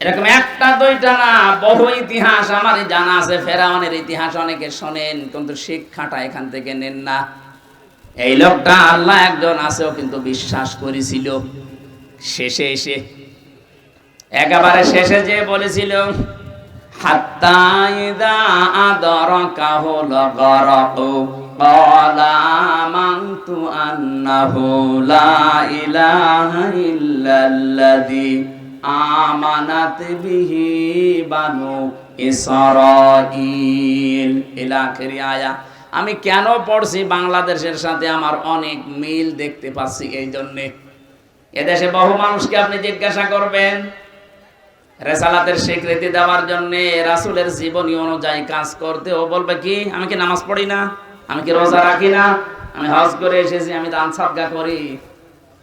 এরকম একটা দুইটা না, বহু ইতিহাস আমার জানা আছে। ফেরাউনের ইতিহাস অনেকে শোনেন, কিন্তু শিক্ষাটা এখান থেকে নেন না। এই লোকটা আল্লাহ একজন আছেও কিন্তু বিশ্বাস করেছিল। শেষে এসে একেবারে শেষে যে বলেছিল, হাত্তা ইযা আদরাকাহুল গরকু ক্বালা আমানতু আন্নাহু লা ইলাহা ইল্লাল্লাযী আমানাত বিহি বানু ইসরাঈল ইলা আখিরি আয়া। আমি কেন পড়ছি, বাংলাদেশের সাথে আমার অনেক মিল দেখতে পাচ্ছি। এই জন্যে এদেশে বহু মানুষকে আপনি জিজ্ঞাসা করবেন, রেসালাতের স্বীকৃতি দেওয়ার জন্য রাসূলের জীবনী অনুযায়ী কাজ করতে, ও বলবে কি, আমি কি নামাজ পড়ি না, আমি কি রোজা রাখি না, আমি হজ করে এসেছি, আমি দান সাদকা করি।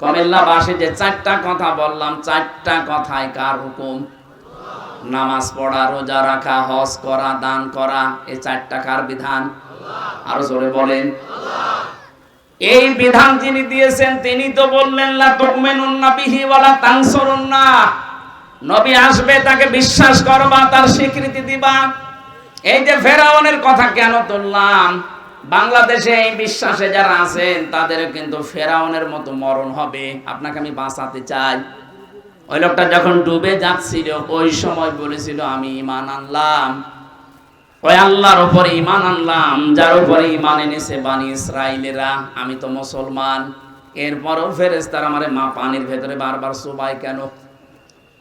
কুমিল্লাবাসী যে চারটা কথা বললাম, চারটা কথায় কার হুকুম? নামাজ পড়া, রোজা রাখা, হজ করা, দান করা, এই চারটা কার বিধান? আরো জোরে বলেন। এই বিধান যিনি দিয়েছেন তিনি তো বললেন, লা তুমিনুন্না বিহি ওয়ালা তানসুরুন্না, নবী আসবে তাকে বিশ্বাস করবা, তার স্বীকৃতি দিবা। এই যে ফেরাউনের কথা কেন তুললাম, বাংলাদেশে এই বিশ্বাসে যারা আছেন তাদের কিন্তু ফেরাউনের মতো মরণ হবে। আপনাকে আমি বাঁচাতে চাই। ওই লোকটা যখন ডুবে যাচ্ছিল ওই সময় বলেছিল, আমি ঈমান আনলাম, ওই আল্লাহর উপরে ঈমান আনলাম যার উপরে ঈমান এনেছে বনি ইসরাইলেরা, আমি তো মুসলমান। এরপরও ফেরেশতারা আমারে মা পানির ভেতরে বারবার চুবায় কেন?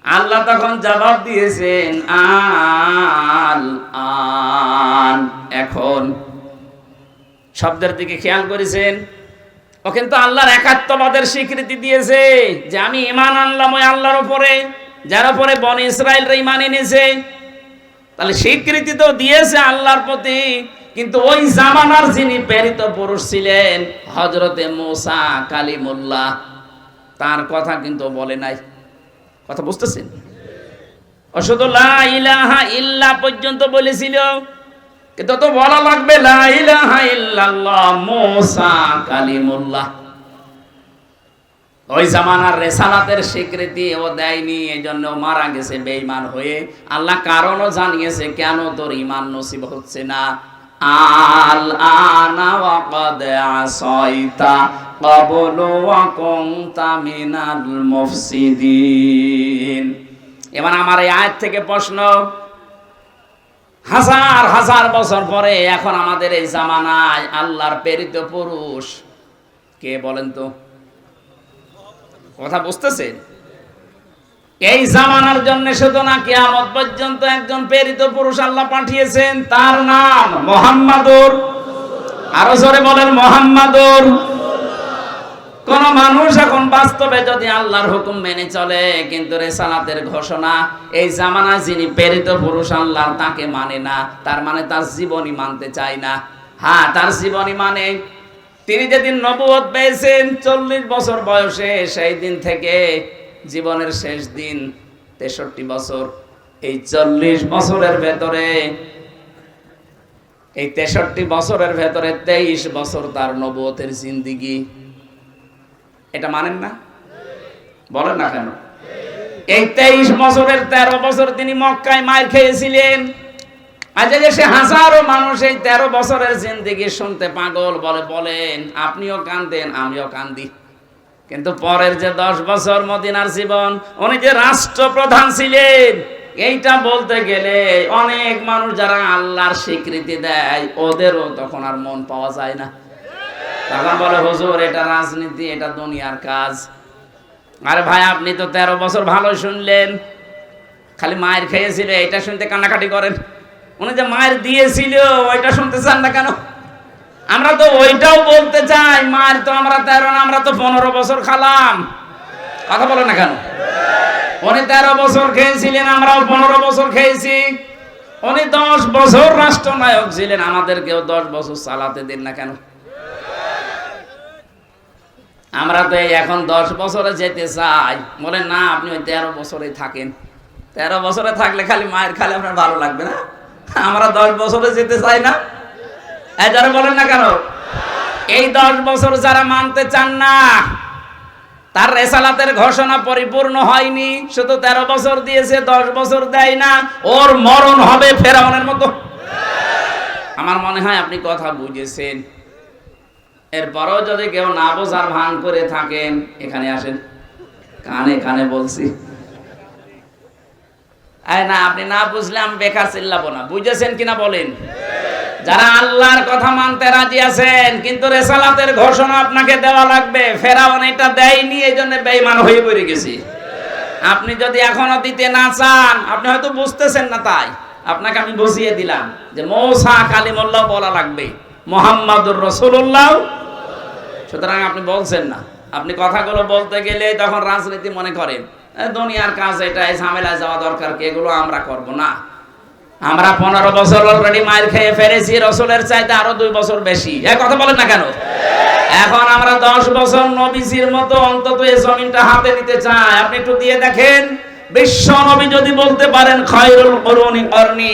আল্লাহ তখন জবাব দিয়েছেন, আল আন, এখন। শব্দের দিকে খেয়াল করেছেন? ও কিন্তু আল্লাহর একাত্মবাদের স্বীকৃতি দিয়েছে যে আমি ঈমান আনলাম ওই আল্লাহর উপরে যার উপরে বনি ইসরাইলরা ঈমান এনেছে। তাহলে স্বীকৃতি তো দিয়েছে আল্লাহর প্রতি, কিন্তু ওই জামানার যিনি প্রেরিত পুরুষ ছিলেন হযরতে মূসা কালিমুল্লাহ, তার কথা কিন্তু বলে নাই। কথা বুঝতেছেন? ও শুধু লা ইলাহা ইল্লা পর্যন্ত বলেছিল, কিন্তু তো বলা লাগবে লা ইলাহা ইল্লাল্লাহ মূসা কালিমুল্লাহ। ওই জামানার রেসালাতের স্বীকৃতি ও দেয়নি, এজন্য মারা গেছে বেঈমান হয়ে। আল্লাহ কারণও জানিয়েছে কেন তোর ঈমান নসিব হচ্ছে না। আল আনা ওয়া ক্বাদ আসাইতা ক্বাবলু ওয়া কুনতা মিনাল মুফসিদিন। এবার আমার এই আয়াত থেকে প্রশ্ন, হাজার হাজার বছর পরে এখন আমাদের এই জামানায় আল্লাহর প্রেরিত পুরুষ কে বলেন তো? কথা বুঝতেছেন? এই জামানার জন্য শুধু না, কিয়ামত পর্যন্ত একজন প্রেরিত পুরুষ আল্লাহ পাঠিয়েছেন, তার নাম মুহাম্মাদুর। আরো জোরে বলেন মুহাম্মাদুর। কোন মানুষ এখন বাস্তবে যদি আল্লাহর হুকুম মেনে চলে, কিন্তু রিসালাতের ঘোষণা এই জামানায় যিনি প্রেরিত পুরুষ আল্লাহ তাকে মানে না, তার মানে তার জীবনী মানতে চায় না। হ্যাঁ, তার জীবনী মানে তিনি যেদিন নবুয়ত পেয়েছেন 40 বছর বয়সে, সেই দিন থেকে জীবনের শেষ দিন 63 বছর, এই 40 বছরের ভেতরে, এই 63 বছরের ভেতরে 23 বছর তার নবুয়তের জিন্দেগি। এটা মানেন না? বলেন না কেন? এই 23 বছরের 13 বছর তিনি মক্কায় মার খেয়েছিলেন। আজ এসে হাজারো মানুষ এই 13 বছরের জিন্দেগি শুনতে পাগল। বলেন আপনিও কাঁদেন, আমিও কান্দি। কিন্তু পরের যে 10 বছর মদিনার জীবন, উনি যে রাষ্ট্রপ্রধান ছিলেন, এইটা বলতে গেলে অনেক মানুষ যারা আল্লাহর স্বীকৃতি দেয় ওদেরও তখন আর মন পাওয়া যায় না। তখন বলে, হুজুর এটা রাজনীতি, এটা দুনিয়ার কাজ। আরে ভাই, আপনি তো 13 বছর ভালো শুনলেন, খালি মায়ের খেয়েছিল এটা শুনতে কান্নাকাটি করেন। উনি যে মায়ের দিয়েছিল ওইটা শুনতে চান না কেন? আমরা তো ওইটাও বলতে চাই। মায়ের তো আমরা 13 না, আমরা তো 15 বছর খালাম। কথা বলে না কেন? উনি 13 বছর খেয়েছিলেন, আমরাও 15 বছর খেয়েছি। উনি 10 বছর রাষ্ট্রনায়ক ছিলেন, আমাদেরকেও 10 বছর চালাতে দিন না কেন? আমরা তো এখন 10 বছরে যেতে চাই। বলেন না, আপনি ওই 13 বছরে থাকেন। 13 বছরে থাকলে খালি মায়ের খালে আপনার ভালো লাগবে না? আমরা 10 বছরে যেতে চাই না? যারা বলেন না কেন? এই 10 বছর যারা মানতে চান না, তার রেসালাতের ঘোষণা পরিপূর্ণ হয়নি, শুধু 13 বছর দিয়েছে, 10 বছর দেয় না। ওর মরণ হবে ফেরাউনের মতো। আমার মনে হয় আপনি কথা বুঝেছেন। এরপরও যদি কেউ না বোঝার ভান করে থাকেন, এখানে আসেন, কানে কানে বলছি। না, আপনি না বুঝলে আমি বেকার চিল্লাবো না। বুঝেছেন কিনা বলেন? যারা আল্লাহর কথা মানতে রাজি আছেন, কিন্তু রেসালাতের ঘোষণা আপনাকে দেওয়া লাগবে। ফেরাউন এটা দেয়নি, এই জন্য বেঈমান হয়ে পড়ে গেছি। আপনি যদি এখনো দিতে না চান, আপনি হয়তো বুঝতেছেন না, তাই আপনাকে আমি বুঝিয়ে দিলাম যে মূসা কালিমুল্লাহ বলা লাগবে, মুহাম্মাদুর রাসূলুল্লাহ। সুতরাং আপনি বলছেন না। আপনি কথাগুলো বলতে গেলে তখন রাজনীতি মনে করেন, দুনিয়ার কাজ এটা, এই ঝামেলায় যাওয়া দরকার কি, এগুলো আমরা করব না। আমরা 15 বছর অলরেডি মার খেয়ে ফেলেছি, রসুলের চাইতে আরো 2 বছর বেশি। এই কথা বলেন না কেন? এখন আমরা 10 বছর নবীজির মতো অন্তত এই জমিনটা হাতে নিতে চাই। আপনি একটু দিয়ে দেখেন, বিশ্ব নবী যদি বলতে পারেন খায়রুল কুরুনি করনি,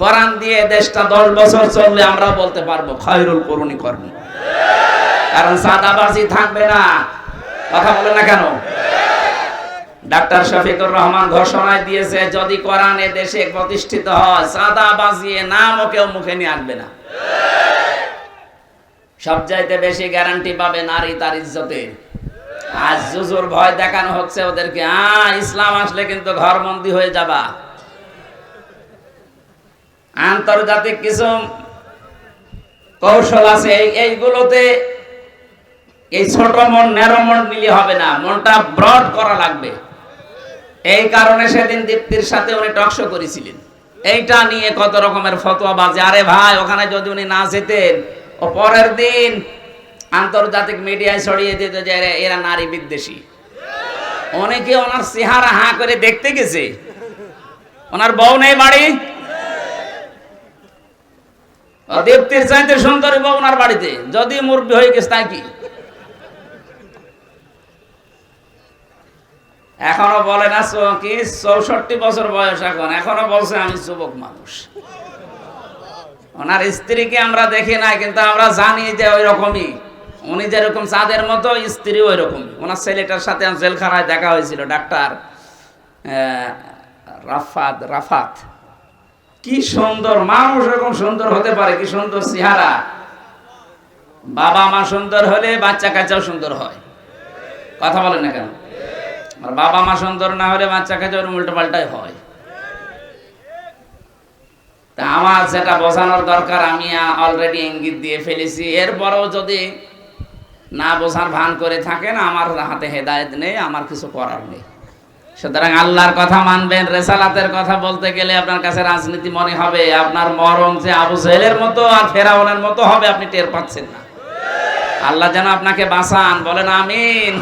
কোরআন দিয়ে দেশটা 10 বছর চললে আমরা বলতে পারবো খায়রুল কুরুনি করনি। কারণ সাদাবাজি থাকবে না। কথা বলেন না কেন? ডাক্তার শফিকুর রহমান ঘোষণায় দিয়েছে, যদি কোরআন এ দেশে প্রতিষ্ঠিত হয়, সাদাবাজি নামও কেউ মুখে নিয়ে আসবে না। সবচাইতে বেশি গ্যারান্টি পাবে নারী তার ইজ্জতের। আজ জুজুর ভয় দেখানো হচ্ছে ওদেরকে, ইসলাম আসলে কিন্তু ঘরবন্দি হয়ে যাবা। আন্তর্জাতিক কিছু কৌশল আছে, এইগুলোতে এই ছোট মন ন্যারো মন নিলে হবে না, মনটা ব্রড করা লাগবে। এই কারণে সেদিন দীপ্তির সাথে উনি টকশো করেছিলেন, এইটা নিয়ে কত রকমের ফতোয়া বাজে। আরে ভাই, ওখানে যদি উনি না যেতেন, ও পরের দিন আন্তর্জাতিক মিডিয়ায় ছড়িয়ে দিত যে এরা নারী বিদ্বেষী। অনেকে ওনার চেহারা হাঁ করে দেখতে গেছে, ওনার বউ নেই বাড়ি, দীপ্তির চাইতে সুন্দরী বউ ওনার বাড়িতে, যদি মুরব্বী হয়ে গেছে তাই কি। এখনো বলে না কি 64 বছর বয়স, এখনো বলছে আমি যুবক মানুষ। ওনার স্ত্রীকে আমরা দেখি নাই, কিন্তু আমরা জানি যে ওই রকমই, উনি যেরকম চাঁদের মতো, স্ত্রী ওই রকমই। ওনার ছেলেটার সাথে জেলখানায় দেখা হয়েছিল, ডাক্তার রাফাত। কি সুন্দর মানুষ, এরকম সুন্দর হতে পারে, কি সুন্দর চেহারা। বাবা মা সুন্দর হলে বাচ্চা কাচ্চাও সুন্দর হয়। কথা বলেন না কেন? আর বাবা মা সুন্দর না হলে বাচ্চা কাচ্চা উল্টো পাল্টাই হয়। তা আমার যেটা বোঝানোর দরকার আমি অলরেডি ইঙ্গিত দিয়ে ফেলেছি। এরপরেও যদি না বোঝার ভান করে থাকেন, আমার হাতে হেদায়েত নেই, আমার কিছু করার নেই। সুতরাং আল্লাহর কথা মানবেন। রেসালাতের কথা বলতে গেলে আপনার কাছে রাজনীতি মনে হবে, আপনার মরণ যে আবু জেহেলের মতো আর ফেরাউনের মতো হবে, আপনি টের পাচ্ছেন না। আল্লাহ যেন আপনাকে বাঁচান, বলেন আমিন।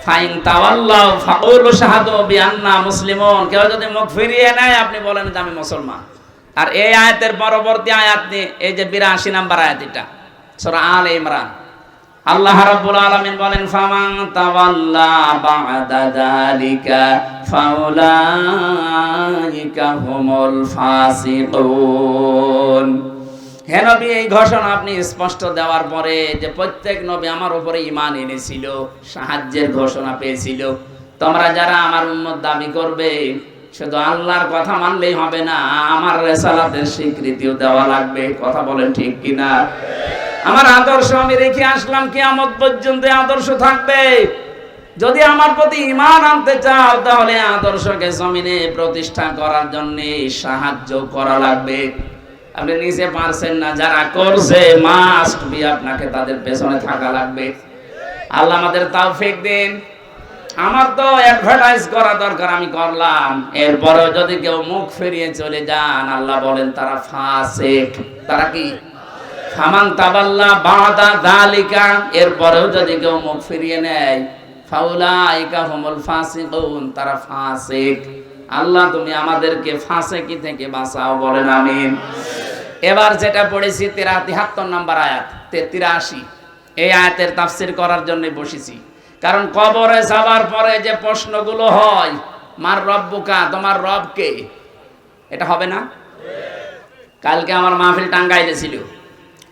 ফাইন তাওয়াল্লাউ ফাকুলু শাহাদু বিআন্না মুসলিমুন। কেউ যদি মুখ ফিরিয়ে নেয়, আপনি বলেন যে আমি মুসলমান। আর এই আয়াতের পরবর্তী আয়াত নিয়ে, এই যে 82 নম্বর আয়াত, এটা সূরা আলে ইমরান, আল্লাহ রাব্বুল আলামিন বলেন ফামান তাওয়াল্লা বা'দা যালিকা ফাউলাইকা হুমুল ফাসিকুন। হে নবী, এই ঘোষণা আপনি স্পষ্ট দেওয়ার পরে যে প্রত্যেক নবী আমার উপরে ঈমান এনেছিল, সাহায্যের ঘোষণা পেয়েছিল, তোমরা যারা আমার উম্মত দাবি করবে, শুধু আল্লাহর কথা মানলেই হবে না, আমার রিসালাতের স্বীকৃতিও দেওয়া লাগবে। কথা বলেন ঠিক কিনা? আমার আদর্শ আমি রেখে আসলাম, কিয়ামত পর্যন্ত আদর্শ থাকবে। যদি আমার প্রতি ঈমান আনতে চাও, তাহলে আদর্শকে জমিনে প্রতিষ্ঠা করার জন্য সাহায্য করা লাগবে। আপনি নিজে পারছেন না, যারা করছে মাস্ট বি আপনাকে তাদের পেছনে থাকা লাগবে। আল্লাহ আমাদের তৌফিক দিন। আমার তো অ্যাডভার্টাইজ করা দরকার, আমি করলাম। এরপরেও যদি কেউ মুখ ফিরিয়ে চলে যান, আল্লাহ বলেন তারা ফাসিক। তারা কি? ফামান তাওয়াল্লা বা'দা যালিকা। এরপরেও যদি কেউ মুখ ফিরিয়ে নেয়, ফাউলাইকা হুমুল ফাসিকুন, তারা ফাসিক। আল্লাহ তুমি আমাদেরকে ফাসিকি থেকে বাঁচাও, বলেন আমিন। এবার যেটা পড়েছি 73 নম্বর আয়াত, 83, এই আয়াতের তাফসীর করার জন্য বসেছি। কারণ কবরে যাবার পরে যে প্রশ্নগুলো হয়, মার রব্বুকা, তোমার রব কে, এটা হবে না? কালকে আমার মাহফিল টাঙ্গাইলে ছিল,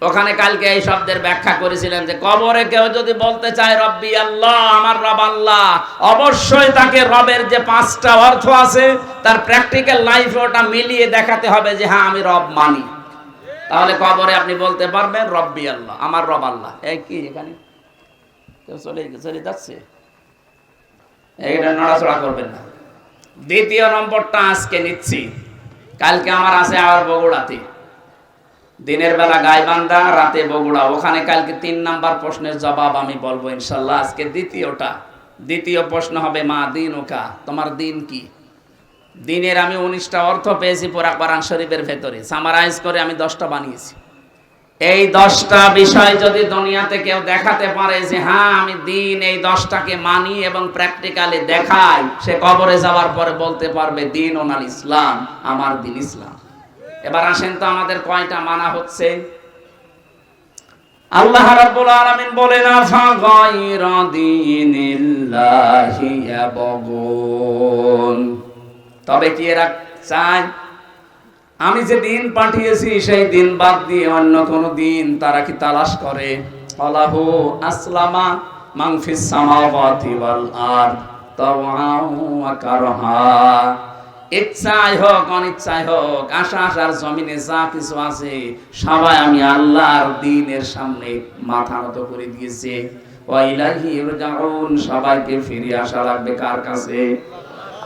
ওখানে কালকে এই শব্দের ব্যাখ্যা করেছিলেন যে কবরে কেউ যদি বলতে চায় রব্বি আল্লাহ, আমার রব আল্লাহ, অবশ্যই তাকে রবের যে 5টা অর্থ আছে তার প্র্যাকটিক্যাল লাইফে ওটা মিলিয়ে দেখাতে হবে যে হ্যাঁ আমি রব মানি। তাহলে কবরে আপনি বলতে পারবেন রব্বি আল্লাহ, আমার রব আল্লাহ। এই কি এখানে কেউ চলে যাচ্ছে, এইটা নড়াচড়া করবেন না। দ্বিতীয় নম্বরটা আজকে নিচ্ছি, কালকে আমার আছে আবার বগুড়াতে, দিনের বেলা গাইবান্ধা, রাতে বগুড়া। ওখানে কালকে 3 নাম্বার প্রশ্নের জবাব আমি বলবো ইনশাল্লাহ। আজকে দ্বিতীয় প্রশ্ন হবে মা দিন ওকা, তোমার দিন কি? দিনের আমি 19টা অর্থ পেয়েছি পুরা কোরআন শরীফের ভেতরে, সামারাইজ করে আমি 10টা বানিয়েছি। এই 10টা বিষয় যদি দুনিয়াতে কেউ দেখাতে পারে যে হ্যাঁ আমি দিন এই 10টাকে মানি এবং প্র্যাকটিক্যালি দেখাই, সে কবরে যাওয়ার পরে বলতে পারবে দিন ওনাল ইসলাম, আমার দিন ইসলাম। এবার আসেন তো আমাদের কয়টা মানা হচ্ছে? আল্লাহ রাব্বুল আলামিন বলেন আফা গায়রা দীনিল্লাহি ইয়াবগুন, তবে কি এরা চায় আমি যে দিন পাঠিয়েছি সেই দিন বাদ দিয়ে অন্য কোন দিন তারা কি তালাশ করে? আল্লাহু আসলামা মান ফিস সামাওয়াতি ওয়াল আরদ তাওআন ওয়া কারহা, ইচ্ছায় হোক অনিচ্ছায় হোক, আশার জমিনে যা কিছু আছে সবাই আমি আল্লাহর দ্বীনের সামনে মাথা নত করে দিয়েছে। ওয়া ইলাইহি ইরজাউন, সবাইকে ফিরে আসা লাগবে কার কাছে?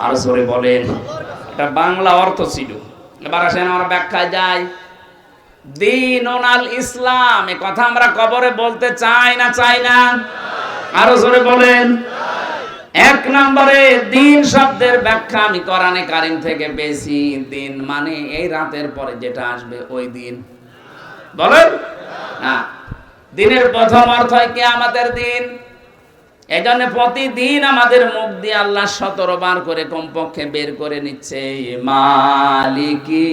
আর জোরে বলেন। এটা বাংলা অর্থ ছিল। এবার আসেন আমরা ব্যাখ্যায় যাই। দীনুল ইসলাম, এ কথা আমরা কবরে বলতে চাই না চাই না? আরো জোরে বলেন। 1 নম্বরে দিন শব্দের ব্যাখ্যা আমি কোরআনে কারীম থেকে পেয়েছি। দিন মানে এই রাতের পরে যেটা আসবে ওই দিন। বলেন না, দিনের প্রথম অর্থ হয় কিয়ামতের দিন। এজন্য প্রতিদিন আমাদের মুখ দিয়ে আল্লাহ 17 বার করে কমপক্ষে বের করে নিচ্ছে মালিকি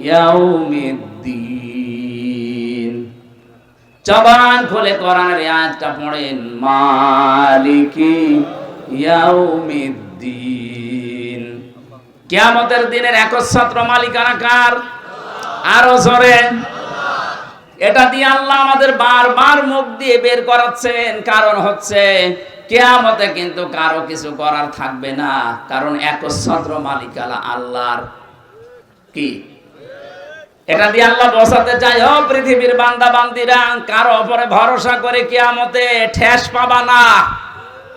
ইয়াউমিদ্দিন। জবান খুলে কোরআনের আয়াতটা পড়েন, মালিকি ইয়াউমিদ্দিন। কিয়ামতের দিনের একচ্ছত্র মালিকানা কার? আরো জোরে। এটা দিয়ে আল্লাহ আমাদের বারবার মুখ দিয়ে বের করাচ্ছেন, কারণ হচ্ছে কিয়ামতে কিন্তু কারো কিছু করার থাকবে না, কারণ একচ্ছত্র মালিকানা আল্লাহর। কি এটা দিয়ে আল্লাহ বোঝাতে চাই, ও পৃথিবীর বান্দা বান্দিরা, কারো উপরে ভরসা করে কিয়ামতে ঠেস পাবা না।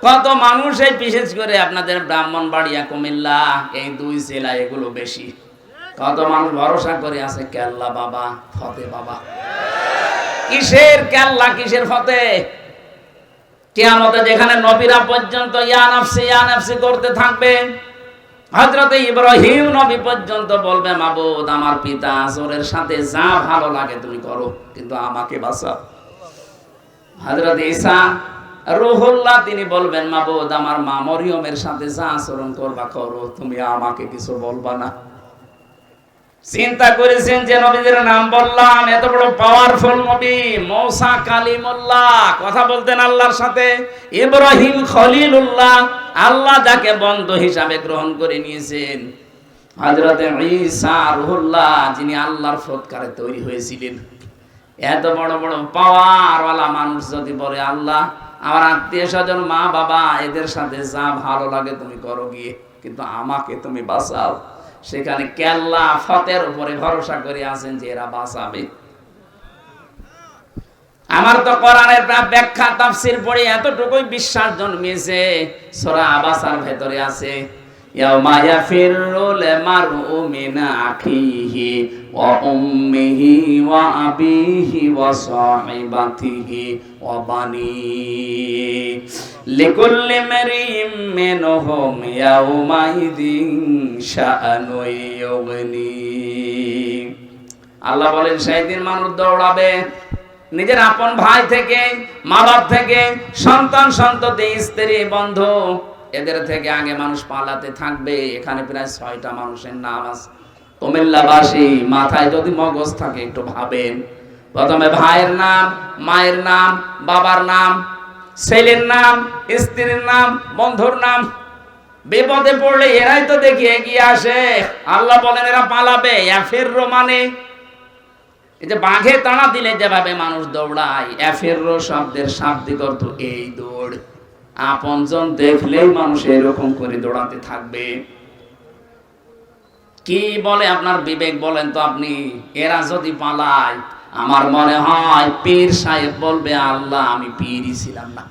কত মানুষ, এই বিশেষ করে আপনাদের ব্রাহ্মণবাড়িয়া, কুমিল্লা, এই 2 জেলা এগুলো বেশি, কত মানুষ ভরসা করে আছে কেল্লা বাবা, ফতে বাবা। কিসের কেল্লা, কিসের ফতে? কিয়ামতে যেখানে নবীরা পর্যন্ত ইয়া নাফসি করতে থাকবে, হযরত ইব্রাহিম নবী পর্যন্ত বলবে মাবুদ আমার পিতা আসরের সাথে যা ভালো লাগে তুমি করো, কিন্তু আমাকে বাঁচাও। হযরত ঈসা রূহুল্লাহ তিনি বলবেন মাবুদ আমার মা মরিয়মের সাথে যা আচরণ করবা করো, তুমি আমাকে কিছু বলবা না। চিন্তা করেছেন যে নবীদের নাম বললাম, এত বড় পাওয়ারফুল নবী মূসা কালিমুল্লাহ, কথা বলতেন আল্লাহর সাথে। ইব্রাহিম খলিলুল্লাহ, আল্লাহ যাকে বন্ধু হিসাবে গ্রহণ করে নিয়েছেন। হযরত ঈসা রূহুল্লাহ, যিনি আল্লাহর ফুৎকারে তৈরি হয়েছিলেন। এত বড় বড় পাওয়ারওয়ালা মানুষ যদি বলে আল্লাহ আমার আত্মীয় স্বজন মা বাবা এদের সাথে যা ভালো লাগে তুমি করো গিয়ে, কিন্তু আমাকে তুমি বাঁচাও, সেখানে কেল্লা ফতের উপরে ভরসা করে আছেন যে এরা বাঁচাবে। আমার তো কোরআনের ব্যাখ্যা তাফসীর পড়ে এতটুকুই বিশ্বাস জন্মেছে। সূরা আবাসার ভেতরে আছে ইয়াউমা ইয়াফিরুল মারউ মিন আখিহি ওয়া উম্মিহি ওয়া আবিহি ওয়া সাহিবাতিহি ওয়া বানিহি লিকুল্লি মারইম মিনহুম ইয়াউমাইযিন শাআনু ইউগনি। আল্লাহ বলেন সেদিন মানুষ দৌড়াবে নিজের আপন ভাই থেকে, মা বাপ থেকে, সন্তান সন্ততি, স্ত্রী বন্ধু, এদের থেকে আগে মানুষ পালাতে থাকবে। এখানে প্রায় 6টা মানুষের নাম আছে। কুমিল্লাবাসী মাথায় যদি মগজ থাকে একটু ভাবেন, প্রথমে ভাইয়ের নাম, মায়ের নাম, বাবার নাম, ছেলের নাম, স্ত্রীর নাম, বন্ধুর নাম। বিপদে পড়লে এরাই তো দেখি এগিয়ে আসে। আল্লাহ বলেন এরা পালাবে। ইয়াফিরু মানে এই যে বাঘে তাড়া দিলে যেভাবে মানুষ দৌড়ায়, এফেরো শব্দের শাব্দিক অর্থ এই দৌড়। আপনজন দেখলেই মানুষ এরকম করে দৌড়াতে থাকবে। কি বলে আপনার বিবেক বলেন তো আপনি? এরা যদি পালায়, আমার মনে হয় পীর সাহেব বলবে, আল্লাহ আমি পীরই ছিলাম না।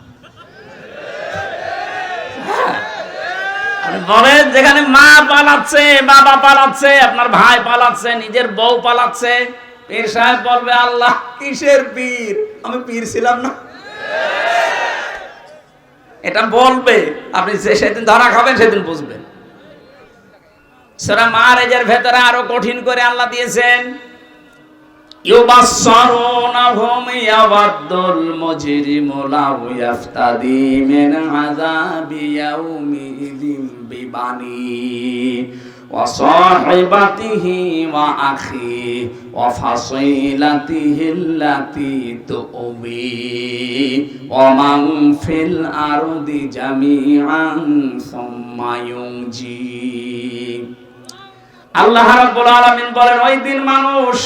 বলেন, যেখানে মা পালাচ্ছে, বাবা পালাচ্ছে, আপনার ভাই পালাচ্ছে, নিজের বউ পালাচ্ছে, পীর সাহেব বলবে, আল্লাহ কিসের পীর, আমি পীর ছিলাম না। এটা বলবে, আপনি সেদিন ধরা খাবেন, সেদিন বুঝবেন। সূরা মাআরিজের ভেতরে আরো কঠিন করে আল্লাহ দিয়েছেন, ইউবাসসারুনাহুম ইয়াওয়াদ্দুল মুজরিমু লাউ ইয়াফতাদি মিন আযাবি ইয়াউমিযিন বিবানি ওয়া সাহিবাতিহি ওয়া আখি ওয়া ফাসিলাতিহি আল্লাতী তুবি ওয়া মান ফিল আরদি জামিআন সুম্মা ইউনজি। আল্লাহ রাব্বুল আলামিন বলেন, ওই দিন মানুষ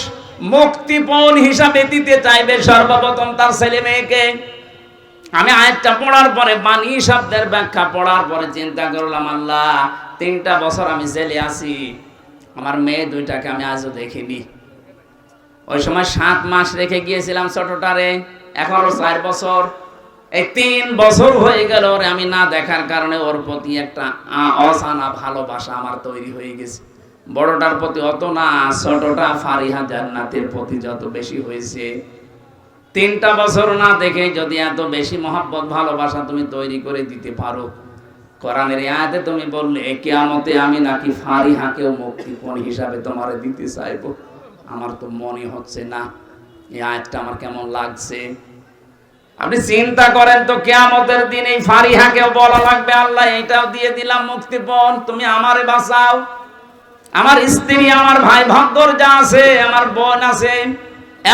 মুক্তিপণ হিসাবে দিতে চাইবে সর্বপ্রথম তার ছেলে মেয়েকে। আমি আয়াতটা পড়ার পরে, বাণী শব্দের ব্যাখ্যা পড়ার পরে চিন্তা করলাম, আল্লাহ 3টা বছর আমি জেলে আছি, আমার মেয়ে 2টাকে আমি আজও দেখিনি। ওই সময় 7 মাস রেখে গিয়েছিলাম ছোটটারে, এখনো 4 বছর। এই 3 বছর হয়ে গেল ওরে আমি না দেখার কারণে ওর প্রতি একটা অজানা ভালোবাসা আমার তৈরি হয়ে গেছে। বড়টার প্রতি অত না, ছোটটা ফারিহা জান্নাতের প্রতি যত বেশি হয়েছে। 3টা বছর না দেখে যদি এত বেশি মহব্বত ভালোবাসা তুমি তৈরি করে দিতে পারো, কোরআনের আয়াতে তুমি বললে কিয়ামতে আমি নাকি ফারিহাকেও মুক্তিপণ হিসাবে তোমারে দিতে চাইবো। আমার তো মনে হচ্ছে না, এই আয়াতটা আমার কেমন লাগছে। আপনি চিন্তা করেন তো, কিয়ামতের দিন এই ফারিহাকেও বলা লাগবে, আল্লাহ এটাও দিয়ে দিলাম মুক্তিপণ, তুমি আমারে বাঁচাও। আমার স্ত্রী, আমার ভাই ভাগ্যর যা আছে, আমার বোন আছে,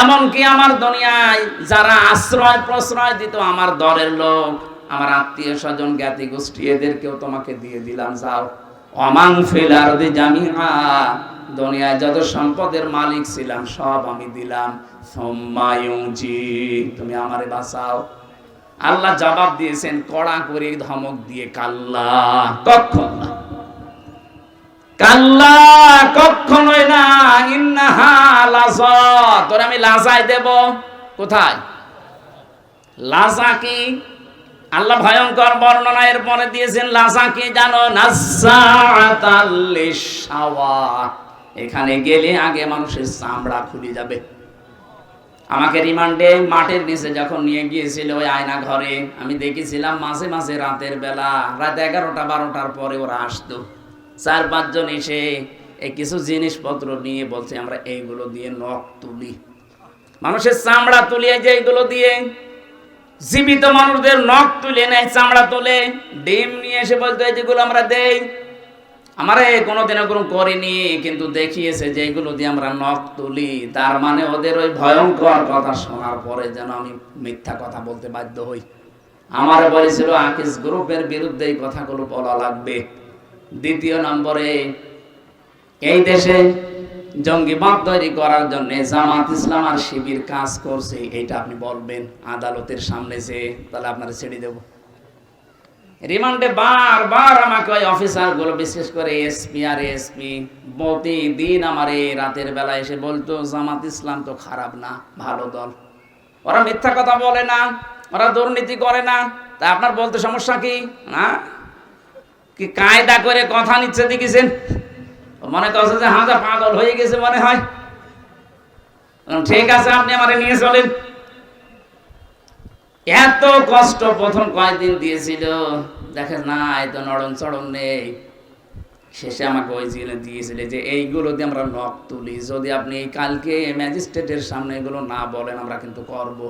এমনকি আমার দুনিয়ায় যারা আশ্রয় প্রশ্রয় দিত, আমার দরের লোক, আমার আত্মীয় স্বজন, জ্ঞাতি গোষ্ঠী, এদেরকেও তোমাকে দিয়ে দিলাম, যাও। ওমান ফিল আরদি জামিআ, দুনিয়ায় যত সম্পদের মালিক ছিলাম সব আমি দিলাম, সুম্মা ইউনজি, তুমি আমারে বাঁচাও। আল্লাহ জবাব দিয়েছেন কড়া করে ধমক দিয়ে, কাল্লা, কখন না, কাল্লা কখনোই না, ইন্নাহা লাযা, তোর আমি লাজায় দেব। কোথায় লাজা? কি আল্লাহ ভয়ঙ্কর বর্ণনা এর পরে দিয়েছেন। লাজা কি জানো? নাযাআতাল লিশাওয়া, এখানে গেলে আগে মানুষের চামড়া খুলে যাবে। আমাকে রিমান্ডে মাঠের নিচে যখন নিয়ে গিয়েছিল ওই আয়না ঘরে, আমি দেখেছিলাম মাঝে মাঝে রাতের বেলা, রাত 11টা 12টার পরে ওরা আসতো, 4-5 জন এসে এই কিছু জিনিসপত্র নিয়ে বলছে, আমরা এইগুলো দিয়ে নখ তুলি, মানুষের চামড়া তুলিয়ে, যে এইগুলো দিয়ে জীবিত মানুষদের নখ তুলে নেয়, চামড়া তোলে, ডিম নিয়ে এসে বলতো যেগুলো আমরা দেই। আমারে কোনোদিন ওরকম করিনি, কিন্তু দেখিয়েছে যে এইগুলো দিয়ে আমরা নখ তুলি। তার মানে ওদের ওই ভয়ঙ্কর কথা শোনার পরে যেন আমি মিথ্যা কথা বলতে বাধ্য হই। আমার বলেছিল আকিস গ্রুপের বিরুদ্ধে এই কথাগুলো বলা লাগবে। 2 নম্বরে, এই দেশে জঙ্গিবাদ তৈরি করার জন্য জামাত ইসলাম আর শিবির কাজ করছে, এইটা আপনি বলবেন আদালতের সামনে, যে তাহলে আপনারা ছেড়ে দেব। রিমান্ডে বারবার আমাকে ওই অফিসারগুলো, বিশেষ করে এসপি আর এসপি, প্রতিদিন আমার এই রাতের বেলা এসে বলতো, জামাত ইসলাম তো খারাপ না, ভালো দল, ওরা মিথ্যা কথা বলে না, ওরা দুর্নীতি করে না, তা আপনার বলতে সমস্যা কি? না কি কায়দা করে কথা নিচ্ছে দেখেছেন? মনে করছে যে হাজা পাগল হয়ে গেছে মনে হয়। ঠিক আছে, আপনি আমারে নিয়ে চলেন। এত কষ্ট প্রথম কয়েকদিন দিয়েছিল, দেখেন না এত নড়ন চড়ন নেই। শেষে আমাকে ওই জেলে দিয়েছিল যে এইগুলো দিয়ে আমরা নখ তুলি, যদি আপনি কালকে ম্যাজিস্ট্রেটের সামনে এগুলো না বলেন আমরা কিন্তু করব।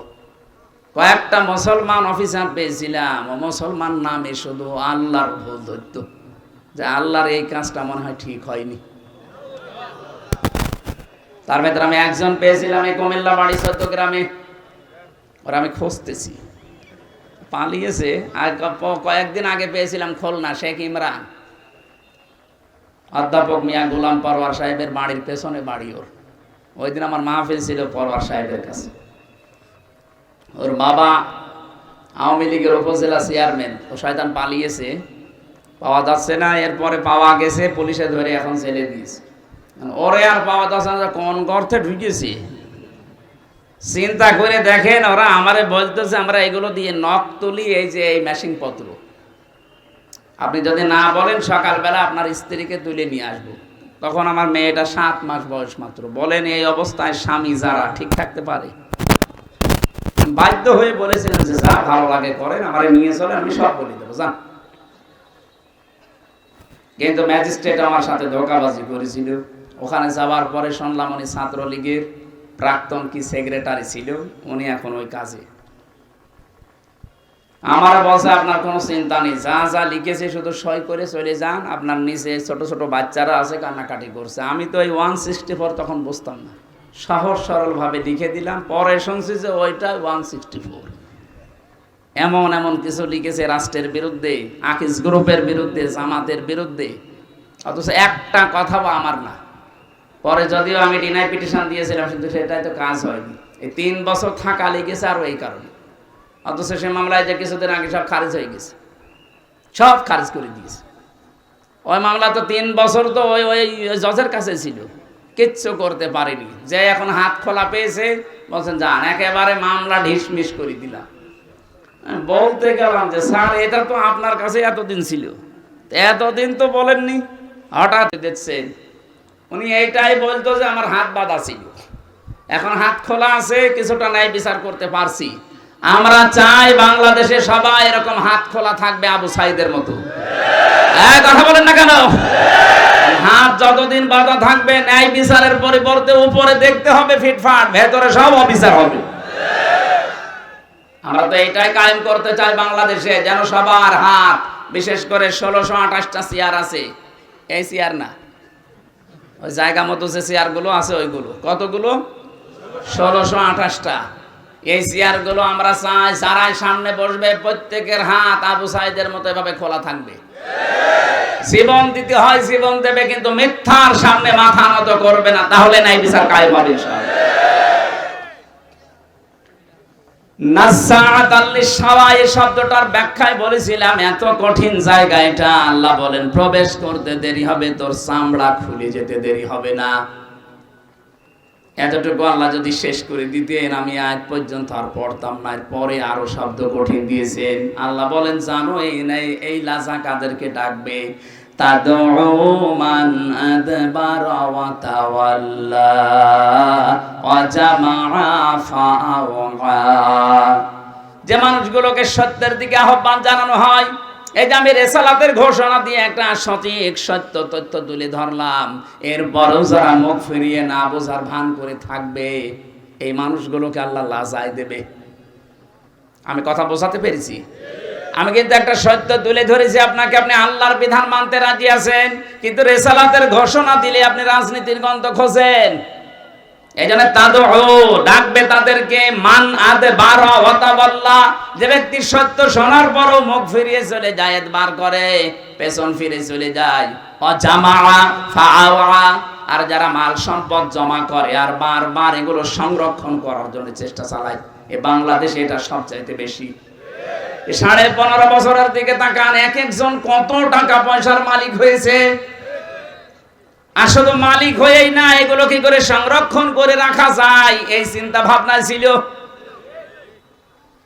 কয়েকটা মুসলমান অফিসার পেয়েছিলাম, মুসলমান নামে শুধু আল্লাহর ভুল ধরতো, যে আল্লাহর এই কাজটা মনে হয় ঠিক হয়নি। তার ভেতরে আমি একজন পেয়েছিলাম এই কুমিল্লা বাড়ি 14 গ্রামে, ওরা আমি খুঁজতেছি, পালিয়েছে। আর কয়েকদিন আগে পেয়েছিলাম খুলনা, শেখ ইমরান, অধ্যাপক মিয়া গোলাম পরওয়ার সাহেবের বাড়ির পেছনে বাড়ি ওর। ওই দিন আমার মাহফিল ছিল পরওয়ার সাহেবের কাছে। ওর বাবা আওয়ামী লীগের উপজেলা চেয়ারম্যান, ও শয়তান পালিয়েছে, পাওয়া যাচ্ছে না। এরপরে পাওয়া গেছে, পুলিশে ধরে এখন ছেড়ে দিয়েছে। ওরে আর পাওয়া যাচ্ছে না, কোন গর্তে ঢুকেছে। চিন্তা করে দেখেন, ওরা আমারে বলতেছে আমরা এগুলো দিয়ে নখ তুলি, এই যে এই মেশিন পত্র। আপনি যদি না বলেন সকালবেলা আপনার স্ত্রীকে তুলে নিয়ে আসবো। তখন আমার মেয়েটা 7 মাস বয়স মাত্র। বলেন এই অবস্থায় স্বামী যারা ঠিক থাকতে পারে? বাধ্য হয়ে বলেছিলেন যে যা ভালো লাগে করেন, আমারে নিয়ে চলে, আমি সব বলে দেবো, যান। কিন্তু ম্যাজিস্ট্রেট আমার সাথে ধোঁকাবাজি করেছিল। ওখানে যাওয়ার পরে শুনলাম উনি ছাত্রলীগের প্রাক্তন কি সেক্রেটারি ছিল, উনি এখন ওই কাজে। আমার বলছে আপনার কোনো চিন্তা নেই, যা যা লিখেছে শুধু সই করে চলে যান, আপনার নিচে ছোট ছোট বাচ্চারা আছে কান্নাকাটি করছে। আমি তো ওই 164 তখন বুঝতাম না, সহজ সরল ভাবে লিখে দিলাম। পরে শুনছি যে ওইটা 164। এমন এমন কিছু লিখেছে রাষ্ট্রের বিরুদ্ধে, আকিস গ্রুপের বিরুদ্ধে, জামাতের বিরুদ্ধে, অথচ একটা কথাও আমার না। পরে যদিও আমি ডিনাই পিটিশন দিয়েছিলাম, কিন্তু সেটাই তো কাজ হয়নি। এই 3 বছর থাকা লেগেছে আরো এই কারণে। অথচ সে মামলায় যে কিছুদিন আগে সব খারিজ হয়ে গেছে, সব খারিজ করে দিয়েছে। ওই মামলা তো 3 বছর তো ওই ওই জজের কাছে ছিল, কিচ্ছু করতে পারেনি। যে এখন হাত খোলা পেয়েছে, বলছেন যান, একেবারে মামলা ঢিসমিস করে দিলাম। বলতে গেলাম যে স্যার এটা তো আপনার কাছে এতদিন ছিল, এতদিন তো বলেননি, হঠাৎ দেখছেন। উনি এইটাই বলতো যে আমার হাত বাঁধা ছিল, এখন হাত খোলা আছে, কিছুটা ন্যায় বিচার করতে পারছি। আমরা চাই বাংলাদেশে সবাই এরকম হাত খোলা থাকবে, আবু সাইদের মতো। কথা বলেন না কেন? হাত যতদিন বাঁধা থাকবে, ন্যায় বিচারের পরিবর্তে উপরে দেখতে হবে ফিটফাট, ভেতরে সব অবিচার হবে। আমরা তো এটাই কায়েম করতে চাই বাংলাদেশে, যেন সবার হাত, বিশেষ করে 1628টা চেয়ার আছে, এই চেয়ার না, ওই জায়গা মতো যে চেয়ারগুলো আছে ওইগুলো, কতগুলো? 1628টা। এই চেয়ারগুলো আমরা চাই যারাই সামনে বসবে প্রত্যেকের হাত আবু সাইদের মতো এভাবে খোলা থাকবে। জীবন দিতে হয় জীবন দেবে, কিন্তু মিথ্যার সামনে মাথা নত করবে না, তাহলে ন্যায় বিচার কায়েম হবে ইনশাআল্লাহ। নাসাআতাল লিশাওয়া এই শব্দটার ব্যাখ্যায় বলেছিলাম, এত কঠিন জায়গা এটা। আল্লাহ বলেন প্রবেশ করতে দেরি হবে, তোর চামড়া খুলে যেতে দেরি হবে না। এতটুকু আল্লাহ যদি শেষ করে দিতেন, আমি আজ পর্যন্ত আর পড়তাম না। পরে আরো শব্দ কঠিন দিয়েছেন। আল্লাহ বলেন জানো এই লাজা কাদেরকে ডাকবে? তাদউ মান আদবারা ওয়া তাওয়াল্লা ওয়া জামাআ ফাআওয়া। যে মানুষগুলোকে সত্যের দিকে আহ্বান জানানো হয়, এই যে আমি রিসালাতের ঘোষণা দিয়ে একটা সঠিক সত্য তথ্য তুলে ধরলাম, এরপরেও যারা মুখ ফিরিয়ে না বোঝার ভান করে থাকবে, এই মানুষগুলোকে আল্লাহ লাজায় দেবে। আমি কথা বোঝাতে পেরেছি? আমি কিন্তু একটা সত্য তুলে ধরেছি আপনাকে, আপনি আল্লাহর বিধান মানতে রাজি আছেন, কিন্তু রিসালাতের ঘোষণা দিলে আপনি রাজনীতির গন্ধ খোঁজেন। এই জন্য ডাকবে তাদেরকে, মান আদবারা ওয়া তাওয়াল্লা, যে ব্যক্তি সত্য শোনার পরও মুখ ফিরিয়ে চলে যায়, এদবার করে, পেছন ফিরে চলে যায়। ওয়া জামাআ ফাআওয়া, আর যারা মাল সম্পদ জমা করে আর বারবার এগুলো সংরক্ষণ করার জন্য চেষ্টা চালায়, এই বাংলাদেশে এটা সবচাইতে বেশি। 15.5 বছরের দিকে তাকান, এক একজন কত টাকা পয়সার মালিক হয়েছে। আর শুধু মালিক হয়েই না, এগুলো কি করে সংরক্ষণ করে রাখা যায়, এই চিন্তা ভাবনা ছিল।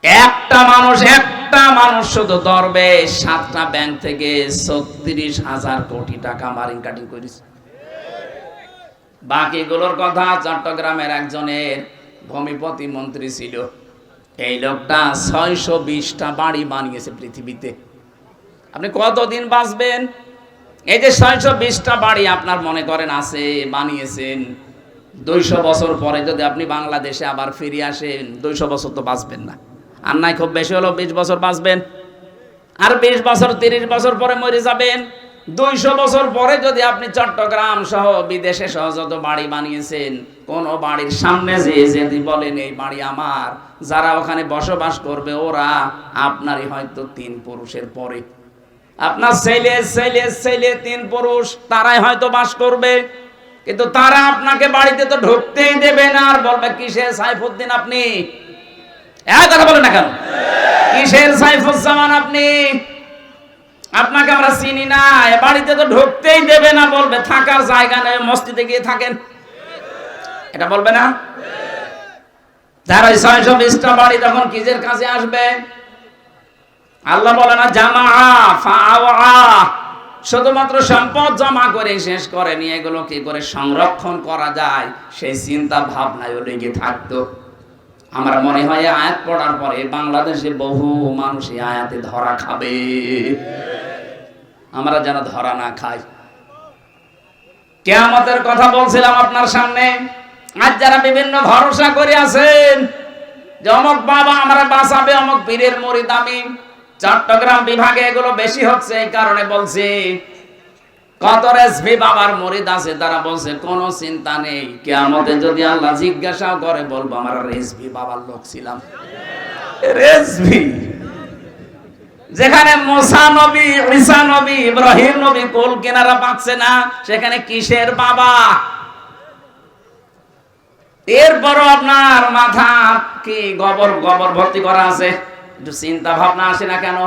একটা মানুষ শুধু ধরবে 7টা ব্যাংক থেকে 36,000 কোটি টাকা মারিং কাটিং করেছে। বাকিগুলোর কথা চট্টগ্রামের একজনের ভূমিপতি মন্ত্রী ছিল, এই লোকটা 620টা বাড়ি বানিয়েছে পৃথিবীতে। আপনি কতদিন বাঁচবেন? এই যে 620টা বাড়ি আপনার মনে করেন আছে, বানিয়েছেন, 200 বছর পরে যদি আপনি বাংলাদেশে আবার ফিরে আসেন, 200 বছর তো বাঁচবেন না, আর নাই খুব বেশি হলো 20 বছর বাঁচবেন, আর 20 বছর 30 বছর পরে মরে যাবেন। 200 বছর পরে যদি আপনি চট্টগ্রাম সহ বিদেশে সহ যত বাড়ি বানিয়েছেন, কোন বাড়ির সামনে যদি বলেন এই বাড়ি আমার, যারা ওখানে বসবাস করবে ওরা আপনারই হয়তো 3 পুরুষের পরে, আপনার ছেলে 3 পুরুষ, তারাই হয়তো বাস করবে। কিন্তু তারা আপনাকে বাড়িতে তো ঢুকতেই দেবে না, আর বলবে কিসের সাইফুদ্দিন আপনি? এক কথা বলেন না কেন? কিসের সাইফুজ্জামান আপনি? আপনাকে আমরা চিনি না। বাড়িতে তো ঢুকতেই দেবে না, বলবে থাকার জায়গা নেই, মসজিদে গিয়ে থাকেন। এটা বলবে না? যারা 620টা বাড়ি তখন কিসের কাছে আসবে? আল্লাহ বলে না জামা ফাআওয়া, শুধুমাত্র সম্পদ জমা করে শেষ করে নিয়ে এগুলো কি করে সংরক্ষণ করা যায় সেই চিন্তা ভাবনায় লেগে থাকতো। আমার মনে হয় আয়াত পড়ার পরে বাংলাদেশে বহু মানুষ এই আয়াতে ধরা খাবে। আমরা যেন ধরা না খাই। কিয়ামতের কথা বলছিলাম আপনার সামনে। আজ যারা বিভিন্ন ভরসা করে আছেন যে অমুক বাবা আমরা বাঁচাবে, অমুক পীরের মুরিদ আমি, চট্টগ্রাম বিভাগে এগুলো বেশি হচ্ছে, এই কারণে বলছি। কত রেজভি বাবার মুরিদ আছে, তারা বলছে কোনো চিন্তা নেই, কিয়ামতে যদি আল্লাহ জিজ্ঞাসাও করে বলবো আমরা রেজভি বাবার লোক ছিলাম। রেজভি, যেখানে মুসা নবী, ঈসা নবী, ইব্রাহিম নবী কোল কিনারা পাচ্ছে না, সেখানে কিসের বাবা? এরপরও আপনার মাথা কি গোবর ভর্তি করা আছে? একটু চিন্তা ভাবনা আসে না কেন?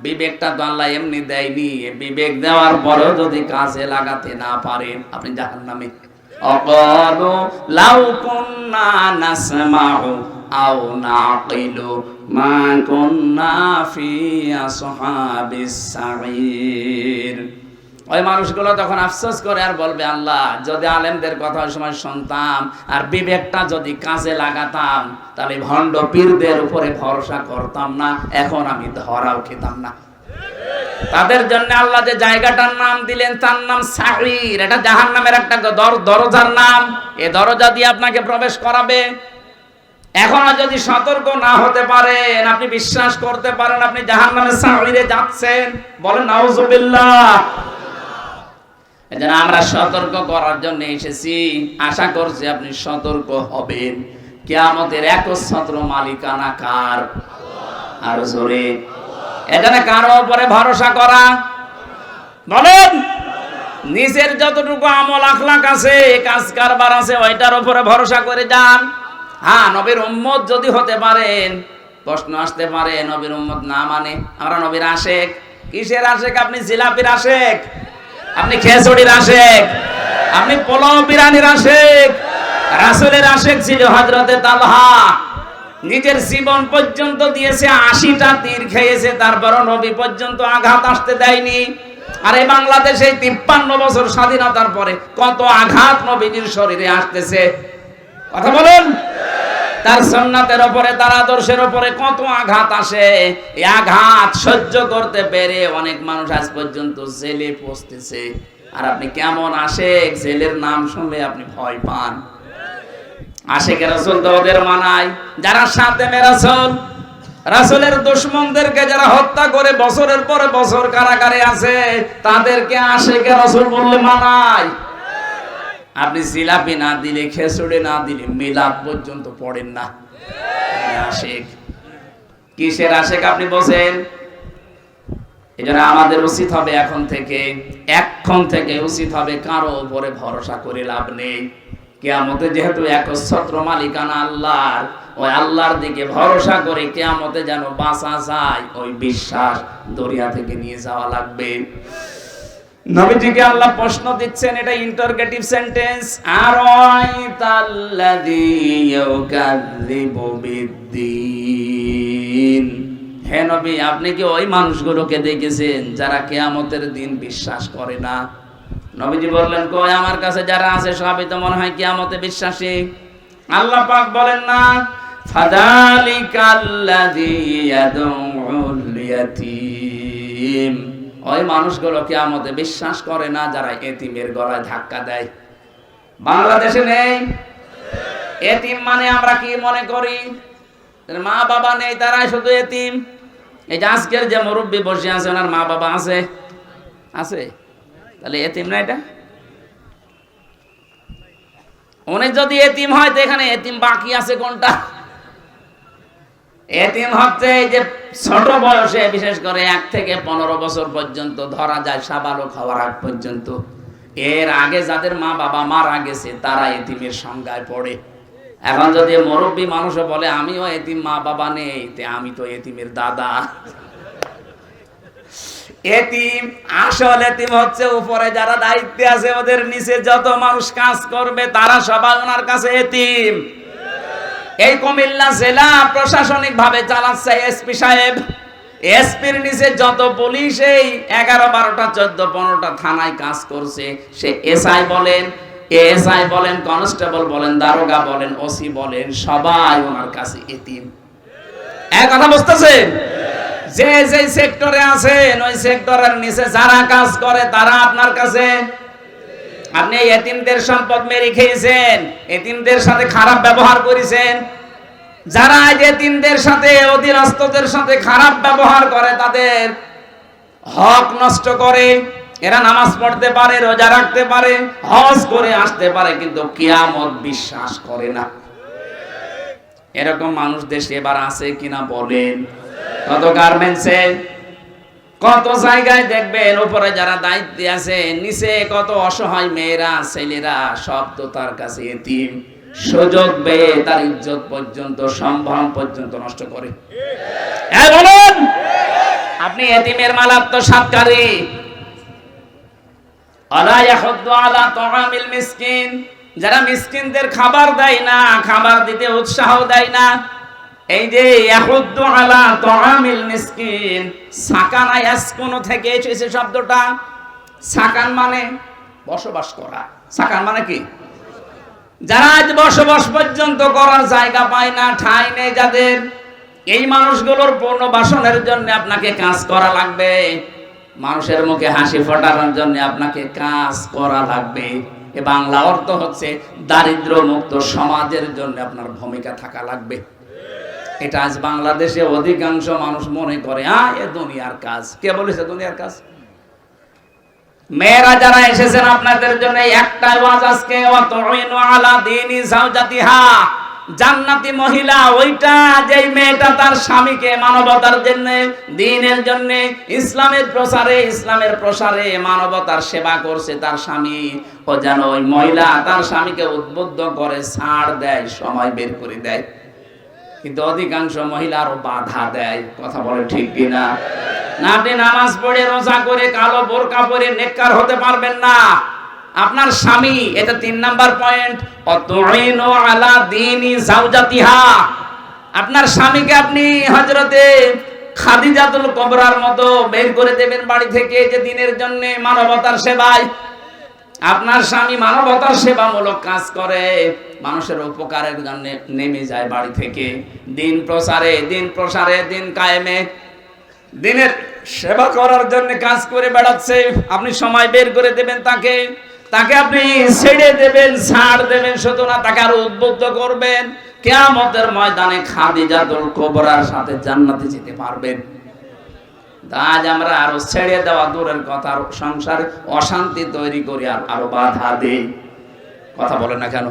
বিবেকটা তো আল্লাহ এমনি দেয়নি। বিবেক দেওয়ার পরেও যদি কাজে লাগাতে না পারেন, আপনি জাহান্নামে। অকালু লাউ কুন্না নাসমাউ আও নাকিলু মা কুন্না ফি আসহাবিস সাঈর। ওই মানুষগুলো তখন আফসোস করে আর বলবে, আল্লাহ যদি আলেমদের কথা ওই সময় শুনতাম আর বিবেকটা যদি কাজে লাগাতাম, তাহলে ভণ্ড পীরদের উপরে ভরসা করতাম না, এখন আমি ধরাও খেতাম না। তাদের জন্য আল্লাহ যে জায়গাটার নাম দিলেন তার নাম সাঈর। এটা জাহান্নামের একটা দরজার নাম। এই দরজা দিয়ে আপনাকে প্রবেশ করাবে। এখনো যদি সতর্ক না হতে পারেন, আপনি বিশ্বাস করতে পারেন আপনি জাহান্নামের সাঈরে যাচ্ছেন, বলেন নাউজুবিল্লাহ। এজন্য আমরা সতর্ক করার জন্য এসেছি। আশা করছি আপনি সতর্ক হবেন। কিয়ামতের একচ্ছত্র মালিকানা কার? আর জোরে। এজন্য কারো উপরে ভরসা করা, বলেন নিজের যতটুকু আমল আখলাক আছে, কাজ কারবার আছে, ওইটার উপরে ভরসা করে যান। হ্যাঁ, নবীর উম্মত যদি হতে পারেন, প্রশ্ন আসতে পারে নবীর উম্মত না মানে আমরা নবীর আশেক। কিসের আশেক? আপনি জিলাপির আশেক, আপনি খেচুড়ির আশেক, আপনি পোলাও বিরিয়ানির আশেক। রাসূলের আশেক ছিল হযরতে তালহা। নিজের জীবন পর্যন্ত দিয়েছে, 80টা তীর খেয়েছে, তারপরও নবী পর্যন্ত আঘাত আসতে দেয়নি। আর এই বাংলাদেশে 53 বছর স্বাধীনতার পরে কত আঘাত নবীজির শরীরে আসতেছে, কথা বলুন। তার সুন্নাতের উপরে, তার আদর্শের উপরে কত আঘাত আসে। এই আঘাত সহ্য করতে পেরে অনেক মানুষ আজ পর্যন্ত জেলে পৌঁছতেছে। আর আপনি কেমন আশেক, জেলের নাম শুনলে আপনি ভয় পান। আশেকের রাসূল তো ওদের মানায় যারা সাতেমে রাসূল, রাসূলের দুশমনদেরকে যারা হত্যা করে বছরের পরে বছর কারাগারে আছে, তাদেরকে আশেকের রাসূল বললে মানায়। আপনি জিলাপি না দিলে, খেচুড়ি না দিলে মিলাদ পর্যন্ত পড়েন না। আশেক কিসের আশেক আপনি বলেন? এজন্য আমাদের উচিত হবে এখন থেকে উচিত হবে কারো উপরে ভরসা করে লাভ নেই। কিয়ামতে যেহেতু একচ্ছত্র মালিকানা আল্লাহর, ওই আল্লাহর দিকে ভরসা করে কিয়ামতে যেন বাঁচা যায়, ওই বিশ্বাস দরিয়া থেকে নিয়ে যাওয়া লাগবে। নবীজিকে আল্লাহ প্রশ্ন দিচ্ছেন, এটা ইন্টারগেটিভ সেন্টেন্স। আরাইতাল্লাযী ইউকাযযিবু বিদ্দীন। হে নবী, আপনি কি ওই মানুষগুলোকে দেখেছেন যারা কিয়ামতের দিন বিশ্বাস করে না? নবীজি বললেন, কই আমার কাছে যারা আছে সবই তো মনে হয় কিয়ামতে বিশ্বাসী। আল্লাহ পাক বলেন না, ফাযালিকাল্লাযী ইয়াদউল ইয়াতীম। ওই মানুষগুলো কিয়ামতে বিশ্বাস করে না যারা এতিমের গলায় ধাক্কা দেয়। বাংলাদেশে নেই এতিম মানে আমরা কি মনে করি? মা বাবা নেই, তারাই শুধু এতিম। এই যে আজকের যে মুরব্বী বসে আছে, ওনার মা বাবা আছে? তাহলে এতিম না এটা? উনি যদি এতিম হয় তো এখানে এতিম বাকি আছে কোনটা? এতিম হচ্ছে এই যে ছোট বয়সে, বিশেষ করে 1 থেকে 15 বছর পর্যন্ত ধরা যায়, সাবালক হওয়ার আগ পর্যন্ত এর আগে যাদের মা বাবা মারা গেছে তারা এতিমের সংজ্ঞায় পড়ে। এখন যদি মুরব্বী মানুষও বলে আমিও এতিম, মা বাবা নেই, আমি তো এতিমের দাদা। এতিম আসল এতিম হচ্ছে উপরে যারা দায়িত্বে আছে, ওদের নিচে যত মানুষ কাজ করবে তারা সবাই ওনার কাছে এতিম। এই কুমিল্লা জেলা প্রশাসনিক ভাবে চালাচ্ছে এসপি সাহেব। এসপির নিচে যত পুলিশ এই 11, 12টা, 14, 15টা থানায় কাজ করছে, সে এসআই বলেন, এএসআই বলেন, কনস্টেবল বলেন, দারোগা বলেন, ওসি বলেন, সবাই ওনার কাছে এতিম। এক কথা বুঝতেছেন? যে যে সেক্টরে আছেন ওই সেক্টরের নিচে যারা কাজ করে তারা আপনার কাছে। আপনি এতিমদের সম্পদ মেরে খেয়েছেন, এতিমদের সাথে খারাপ ব্যবহার করেছেন। যারা এতিমদের সাথে, অধীনস্থদের সাথে খারাপ ব্যবহার করে, তাদের হক নষ্ট করে, এরা নামাজ পড়তে পারে, রোজা রাখতে পারে, হজ করে আসতে পারে, কিন্তু কিয়ামত বিশ্বাস করে না। এরকম মানুষ দেশে এবার আছে কিনা বলেন? কত গার্মেন্টসে, কত জায়গায় দেখবেন উপরে যারা দায়িত্বে আছে, নিচে কত অসহায় মেয়েরা, ছেলেরা, সব তো তার কাছে এতিম। সুযোগ পেয়ে তার ইজ্জত পর্যন্ত, সম্ভ্রম পর্যন্ত নষ্ট করে। বলুন, আপনি এতিমের মাল আত্মসাৎকারী। আলা ইয়াহুদ্দু আলা তুআমিল মিসকিন, যারা মিসকিনদের খাবার দেয় না, খাবার দিতে উৎসাহ দেয় না। এই যে ইয়াহুদ্দু আলা তুআমিল মিসকিন, সাকানা ইয়াসকুনু থেকে এসেছে শব্দটা। সাকান মানে বসবাস করা। সাকান মানে কি? যারা আজ বসবাস পর্যন্ত করার জায়গা পায় না, ঠাঁই নেই যাদের, এই মানুষগুলোর পুনর্বাসনের জন্য আপনাকে কাজ করা লাগবে। মানুষের মুখে হাসি ফোটানোর জন্য আপনাকে কাজ করা লাগবে। এ বাংলা অর্থ হচ্ছে দারিদ্র মুক্ত সমাজের জন্য আপনার ভূমিকা থাকা লাগবে। এটা আজ বাংলাদেশে অধিকাংশ মানুষ মনে করে এ দুনিয়ার কাজ। কে বলেছে দুনিয়ার কাজ? মেয়েরা যারা এসেছেন আপনাদের জন্য একটাই ওয়াজ আজকে, ওয়াতুইনু আলা দীনি যাওজাতিহা। জান্নাতি মহিলা ওইটা যেই মেয়েটা তার স্বামীকে মানবতার জন্য, দ্বীনের জন্য, ইসলামের প্রসারে মানবতার সেবা করছে তার স্বামী। ও যেন ওই মহিলা তার স্বামীকে উদ্বুদ্ধ করে, ছাড় দেয়, সময় বের করে দেয়। কিন্তু অধিকাংশ মহিলা আরো বাধা দেয়। কথা বলে ঠিক কিনা? না, আপনি নামাজ পড়ে, রোজা করে, কালো বোরকা পরে নেককার হতে পারবেন না। আপনার স্বামী, এটা 3 নাম্বার পয়েন্ট, ওয়াতুইনু আলা দীনি যাওজাতিহা। আপনার স্বামীকে আপনি হযরতে খাদিজাতুল কুবরার মতো বের করে দেবেন বাড়ি থেকে, যে দ্বীনের জন্য, মানবতার সেবায়। আপনার স্বামী মানবতার সেবামূলক কাজ করে, মানুষের উপকারের জন্য নেমে যায় বাড়ি থেকে, দিন প্রসারে, দিন কায়েমে, দিনের সেবা করার জন্য কাজ করে বেড়াচ্ছে। আপনি সময় বের করে দেবেন তাকে আপনি ছেড়ে দেবেন, ছাড় দেবেন, শুধু না তাকে আরো উদ্বুদ্ধ করবেন। কিয়ামতের ময়দানে খাদিজাতুল কুবরার সাথে জান্নাতে যেতে পারবেন। আজ আমরা আরো ছেড়ে দেওয়া দূরের কথা, সংসারে অশান্তি তৈরি করি, আর আরো বাধা দেই। কথা বলেন না কেন?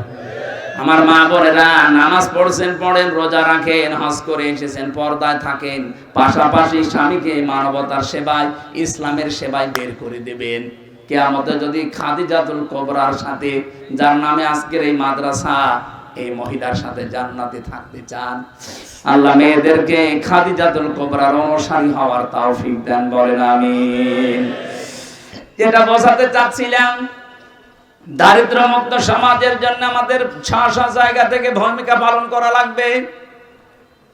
আমার মা বোনেরা, নামাজ পড়ছেন, পড়েন, রোজা রাখেন, হজ করে এসেছেন, পর্দায় থাকেন, পাশাপাশি স্বামীকে মানবতার সেবায়, ইসলামের সেবায় বের করে দেবেন। কিয়ামতে যদি খাদিজাতুল কুবরার সাথে, যার নামে আজকের এই মাদ্রাসা, এই মহিলার সাথে জান্নাতে থাকতে চান, আল্লাহ মেয়েদেরকে খাদিজাতুল কুবরার অনুসারী হওয়ার তৌফিক দেন, বলেন আমিন। যেটা বোঝাতে চাচ্ছিলাম, দারিদ্র মুক্ত সমাজের জন্য আমাদের 6 জায়গা থেকে ভূমিকা পালন করা লাগবে।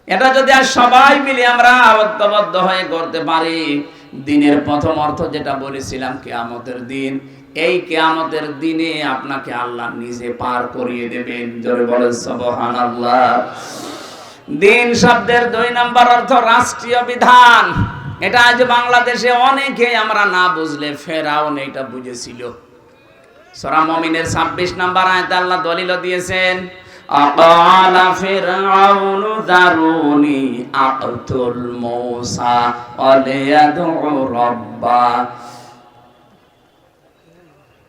এটা যদি আজ সবাই মিলে আমরা ঐক্যবদ্ধ হয়ে করতে পারি, দিনের প্রথম অর্থ যেটা বলেছিলাম, কিয়ামতের দিন, এই কিয়ামতের দিনে আপনাকে আল্লাহ নিজে পার করিয়ে দেবেন। জোরে বলেন সুবহানাল্লাহ। দিন শব্দের 2 নাম্বার অর্থ রাষ্ট্রীয় বিধান। এটা আজ বাংলাদেশে অনেকে আমরা না বুঝলে ফেরাউন এটা বুঝেছিল। সূরা মুমিনের 26 নাম্বার আয়াতে আল্লাহ দলিল দিয়েছেন, আকালা ফিরআউনু দারুনি আকতুল মূসা ওয়ালিয়াদউ রাব্বা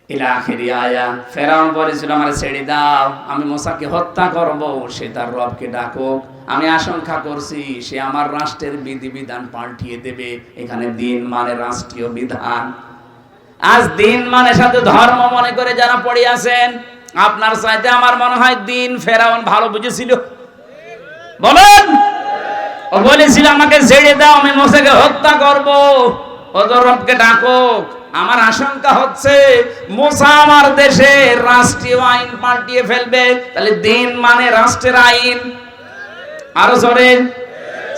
ইলা আখিরি আয়া। ফেরাউন বলেছিল, আমারে ছেড়ে দাও, আমি মূসাকে হত্যা করব, সে তার রবকে ডাকুক। আমি আশঙ্কা করছি সে আমার রাষ্ট্রের বিধিবিধান পাল্টিয়ে দেবে। এখানে দিন মানে রাষ্ট্রীয় বিধান। আজ দিন মানে সাথে ধর্ম মনে করে যারা পড়ে আছেন, আপনার চাইতে আমার মনে হয় দিন ফেরাউন ভালো বুঝেছিল। বলেন, ও বলেছিল আমাকে ছেড়ে দাও, আমি মোসাকে হত্যা করব, ওদের রবকে ডাকো। আমার আশঙ্কা হচ্ছে মুসা আমার দেশে রাষ্ট্রীয় আইন পাল্টিয়ে ফেলবে। তাহলে দিন মানে রাষ্ট্রের আইন। আরো জোরে,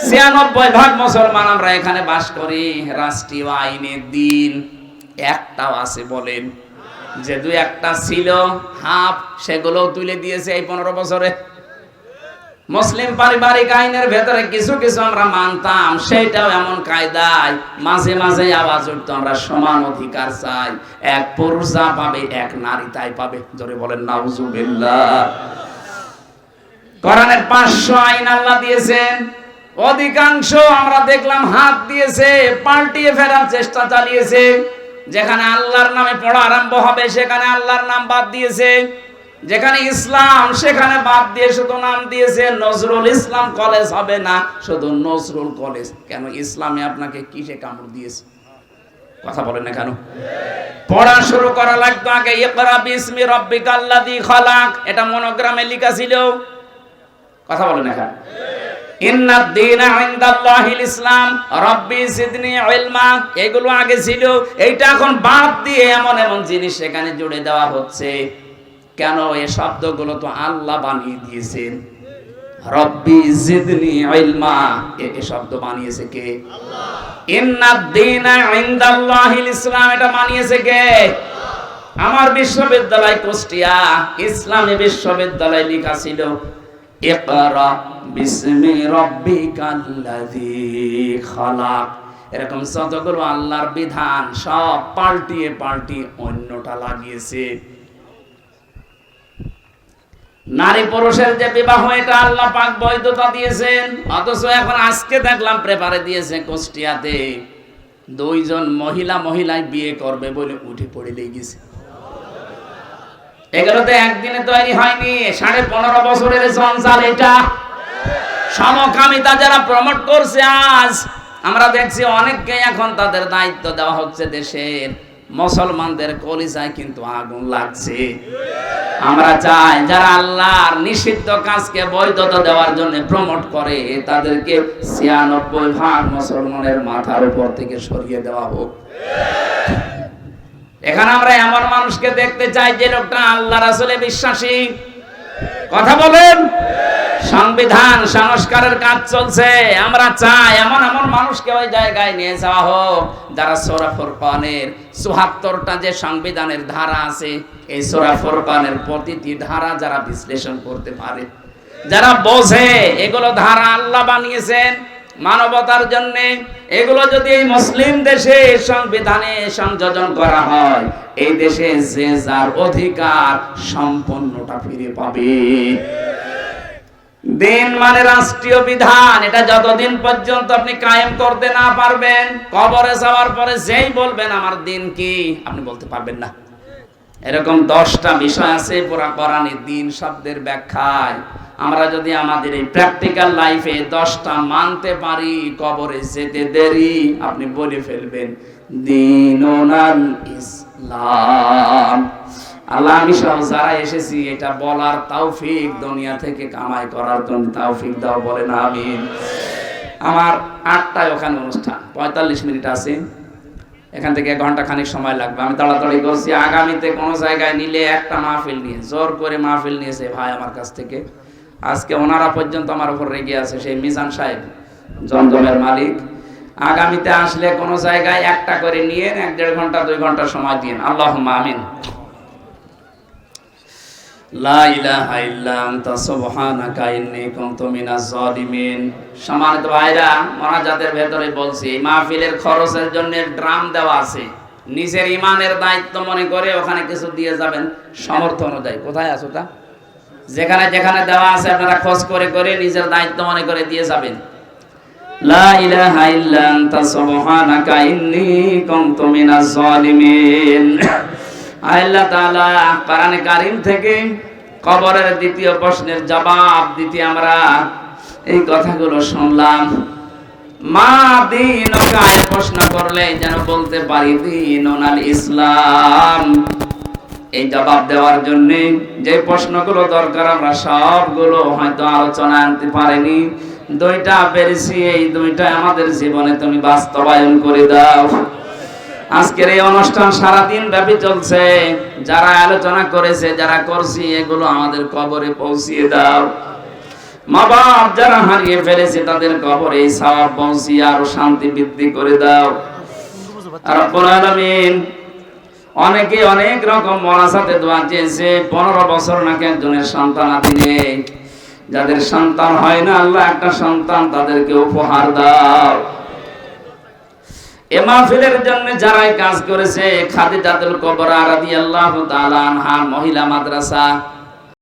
৯৬% মুসলমান আমরা এখানে বাস করি, রাষ্ট্রীয় আইনের দিন একটাও আছে বলেন? যে দুই একটা ছিল হাফ, সেগুলো তুলে দিয়েছে এই 15 বছরে। মুসলিম পারিবারিক আইনের ভেতরে কিছু কিছু আমরা মানতাম, সেটাও এমন কায়দায় মাঝে মাঝে আওয়াজ উঠতো, আমরা সমান অধিকার চাই, এক পুরুষ যা পাবে এক নারী তাই পাবে। জোরে বলেন নাউজুবিল্লাহ। কোরআনের 500 আইন আল্লাহ দিয়েছেন, অধিকাংশ আমরা দেখলাম হাত দিয়েছে, পাল্টিয়ে ফেরার চেষ্টা চালিয়েছে। যেখানে আল্লাহর নামে পড়া আরম্ভ হবে সেখানে আল্লাহর নাম বাদ দিয়েছে, যেখানে ইসলাম সেখানে বাদ দিয়ে শুধু নাম দিয়েছে নজরুল ইসলাম কলেজ হবে না, শুধু নজরুল কলেজ। কেন? ইসলামে আপনাকে কিসে কামড় দিয়েছে? কথা বলেন না কেন? পড়া শুরু করা লাগতো আগে ইকরা বিসমি রাব্বিকাল্লাযী খালাক, এটা মনোগ্রামে লেখা ছিল। কথা বলেন না কেন? ইন্নাদ দীনা ইনদাল্লাহিল ইসলাম রাব্বি জিদনি ইলমা, এগুলো আগে ছিল, এইটা এখন বাদ দিয়ে এমন এমন জিনিস সেখানে জুড়ে দেওয়া হচ্ছে। কেন? এই শব্দগুলো তো আল্লাহ বানিয়ে দিয়েছেন। রব্বি জিদনি ইলমা, এই শব্দ বানিয়েছে কে? আল্লাহ। ইন্নাদ দীনা ইনদাল্লাহিল ইসলাম, এটা বানিয়েছে কে? আমার বিশ্ববিদ্যালয় কুষ্টিয়া ইসলামী বিশ্ববিদ্যালয় লেখা ছিল ইকরা বিসমি রাব্বিকাল্লাযী খালাক। এরকম যতগুলো আল্লাহর বিধান সব পাল্টিয়ে পাল্টিয়ে অন্যটা লাগিয়েছে। নারী পুরুষের যে বিবাহ, এটা আল্লাহ পাক বৈধতা দিয়েছেন, অথচ এখন আজকে দেখলাম পেপারে দিয়েছে কুষ্টিয়াতে 2 জন মহিলাই বিয়ে করবে বলে উঠে পড়ে লেগেছে। এগুলো তো একদিনে তৈরি হয়নি, 15.5 বছরের সংসার এটা। সমকামিতা যারা প্রমোট করছে, আজ আমরা দেখছি অনেককে এখন তাদের দায়িত্ব দেওয়া হচ্ছে দেশের। মুসলমানদের কলিজায় কিন্তু আগুন লাগছে। আমরা চাই যারা আল্লাহর নিষিদ্ধ কাজকে বৈধতা দেওয়ার জন্য প্রমোট করে, তাদেরকে ৯৬% মুসলমানের মাথার উপর থেকে সরিয়ে দেওয়া হোক। এখানে আমরা এমন মানুষকে দেখতে চাই যে লোকটা আল্লাহ রাসূলে বিশ্বাসী। কথা বলেন। সংবিধান সংস্কারের কাজ চলছে, আমরা চাই এমন এমন মানুষকে ওই জায়গায় নিয়ে যাওয়া হোক যারা সূরা ফুরকানের ৭৪টা যে সংবিধানের ধারা আছে, এই সূরা ফুরকানের প্রতিটি ধারা যারা বিশ্লেষণ করতে পারে, যারা বোঝে এগুলো ধারা আল্লাহ বানিয়েছেন মানবতার জন্য, এগুলো যদি এই মুসলিম দেশে সংবিধানে সংযোজন করা হয়, এই দেশে যে যার অধিকার সম্পূর্ণটা ফিরে পাবে। দিন মানে রাষ্ট্রীয় বিধান, এটা যতদিন পর্যন্ত আপনি কায়েম করতে না পারবেন, কবরে যাওয়ার পরে যেই বলবেন আমার দিন কি, আপনি বলতে পারবেন না। এরকম 10টা বিষয় আছে পুরা কোরআনে দিন শব্দের ব্যাখ্যায়। আমরা যদি আমাদের এই প্র্যাকটিক্যাল লাইফে 10টা মানতে পারি, কবরে যেতে দেরি, আপনি বলে ফেলবেন দীনুল ইসলাম। আল্লাহ আমি সব যারা এসেছি এটা বলার তৌফিক দুনিয়া থেকে কামাই করার জন্য তৌফিক দাও, বলেন আমিন। আমার 8টায় ওখানে অনুষ্ঠান, 45 মিনিট আছে, এখান থেকে 1 ঘন্টা খানিক সময় লাগবে। আমি তাড়াতাড়ি করছি, আগামীতে কোনো জায়গায় নিলে একটা মাহফিল নিয়ে, জোর করে মাহফিল নিয়েছে ভাই আমার কাছ থেকে। আজকে ওনারা পর্যন্ত আমার উপর রেগে আছে, সেই মিজান সাহেব জমজমের মালিক। আগামীতে আসলে কোনো জায়গায় একটা করে নিয়ে 1-1.5 ঘন্টা 2 ঘন্টা সময় দিন। আল্লাহুম্মা আমিন। লা ইলাহা ইল্লা আনতা সুবহানাকা ইন্নী কুনতু মিনাজ জালিমিন। সম্মানিত ভাইরা, মোনাজাতের ভেতরে বলছি, এই মাহফিলের খরচের জন্য ড্রাম দেওয়া আছে, নিজের ইমানের দায়িত্ব মনে করে ওখানে কিছু দিয়ে যাবেন সামর্থ্য অনুযায়ী। কোথায় আছো তা? যেখানে যেখানে দেওয়া আছে আপনারা খোঁজ করে করে নিজের দায়িত্ব মনে করে দিয়ে যাবেন। লা ইলাহা ইল্লা আনতা সুবহানাকা ইন্নী কুনতু মিনাজ জালিমিন। আল্লাহ তাআলা কোরআনে কারীম থেকে কবরের 2য় প্রশ্নের জবাব দিতে আমরা এই কথাগুলো শুনলাম। মা দীনুকা প্রশ্ন করলে যেন বলতে পারি দীনুনাল ইসলাম। এই জবাব দেওয়ার জন্য যে প্রশ্নগুলো দরকার আমরা সবগুলো হয়তো আলোচনা আনতে পারিনি, দুইটা পেরেছি, এই দুইটা আমাদের জীবনে তুমি বাস্তবায়ন করে দাও। আজকের এই অনুষ্ঠান সারাদিন ব্যাপী চলছে, যারা আলোচনা করেছে, যারা করছি, এগুলো আমাদের কবরে পৌঁছিয়ে দাও। মা বাপ যারা হারিয়ে ফেলেছে তাদের কবরে এই সওয়াব পৌঁছিয়ে আরো শান্তি বৃদ্ধি করে দাও রব্বুল আলামিন। অনেকে অনেক রকম মোনাজাতে দোয়া চেয়েছে, 15 বছর নাকি একজনের সন্তানাদি নেই, যাদের সন্তান হয় না আল্লাহ একটা সন্তান তাদেরকে উপহার দাও। এ মাহফিলের জন্য যারাই কাজ করেছে, খাদিজাতুল কুবরা রাদিয়াল্লাহু তাআলা আনহা মহিলা মাদ্রাসা,